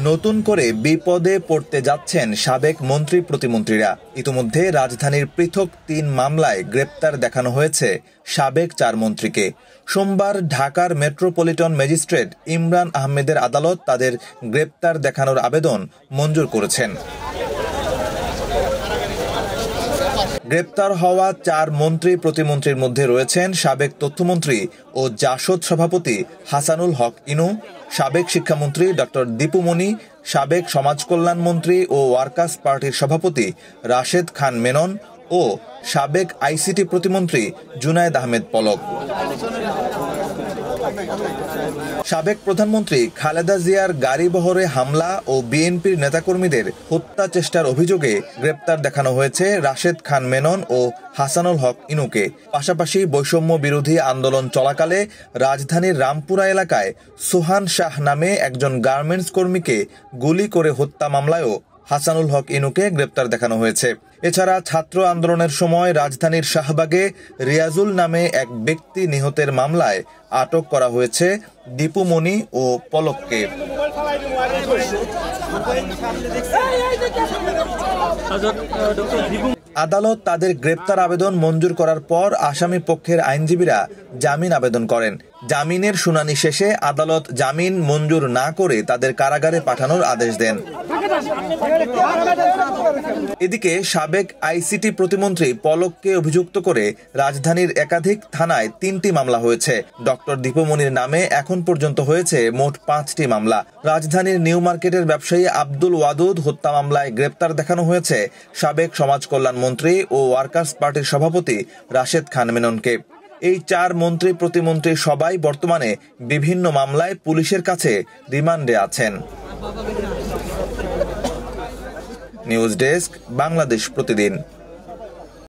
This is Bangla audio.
নতুন করে বিপদে পড়তে যাচ্ছেন সাবেক মন্ত্রী প্রতিমন্ত্রীরা। ইতিমধ্যে রাজধানীর পৃথক ৩ মামলায় গ্রেপ্তার দেখানো হয়েছে সাবেক ৪ মন্ত্রীকে। সোমবার ঢাকার মেট্রোপলিটন ম্যাজিস্ট্রেট ইমরান আহমেদের আদালত তাদের গ্রেপ্তার দেখানোর আবেদন মঞ্জুর করেছেন। গ্রেপ্তার হওয়া ৪ মন্ত্রী প্রতিমন্ত্রীর মধ্যে রয়েছেন সাবেক তথ্যমন্ত্রী ও জাসদ সভাপতি হাসানুল হক ইনু, সাবেক শিক্ষামন্ত্রী ডক্টর দীপু মনি, সাবেক সমাজকল্যাণ মন্ত্রী ও ওয়ার্কার্স পার্টির সভাপতি রাশেদ খান মেনন ও সাবেক আইসিটি প্রতিমন্ত্রী জুনায়েদ আহমেদ পলক। সাবেক প্রধানমন্ত্রী খালেদা জিয়ার গাড়িবহরে হামলা ও বিএনপির নেতাকর্মীদের হত্যা চেষ্টার অভিযোগে গ্রেপ্তার দেখানো হয়েছে রাশেদ খান মেনন ও হাসানুল হক ইনুকে। পাশাপাশি বৈষম্য বিরোধী আন্দোলন চলাকালে রাজধানীর রামপুরা এলাকায় সোহান শাহ নামে একজন গার্মেন্টস কর্মীকে গুলি করে হত্যা মামলায়ও হাসানুল হক ইনুকে গ্রেপ্তার দেখানো হয়েছে। এছাড়া ছাত্র আন্দোলনের সময় রাজধানীর শাহবাগে রিয়াজুল নামে এক ব্যক্তি নিহতের মামলায় আটক করা হয়েছে দীপু মনি ও পলককে। আদালত তাদের গ্রেপ্তার আবেদন মঞ্জুর করার পর আসামি পক্ষের আইনজীবীরা জামিন আবেদন করেন। জামিনের শুনানি শেষে আদালত জামিন মঞ্জুর না করে তাদের কারাগারে পাঠানোর আদেশ দেন। এদিকে সাবেক আইসিটি প্রতিমন্ত্রী পলককে অভিযুক্ত করে রাজধানীর একাধিক থানায় ৩টি মামলা হয়েছে। ডক্টর দীপু মনির নামে এখন পর্যন্ত হয়েছে মোট 5টি মামলা। রাজধানীর নিউ মার্কেটের ব্যবসায়ী আব্দুল ওয়াদুদ হত্যা মামলায় গ্রেপ্তার দেখানো হয়েছে সাবেক সমাজ কল্যাণ মন্ত্রী ও ওয়ার্কার্স পার্টির সভাপতি রাশেদ খান মেননকে। এই ৪ মন্ত্রী প্রতিমন্ত্রী সবাই বর্তমানে বিভিন্ন মামলায় পুলিশের কাছে রিমান্ডে আছেন। নিউজ ডেস্ক, বাংলাদেশ প্রতিদিন।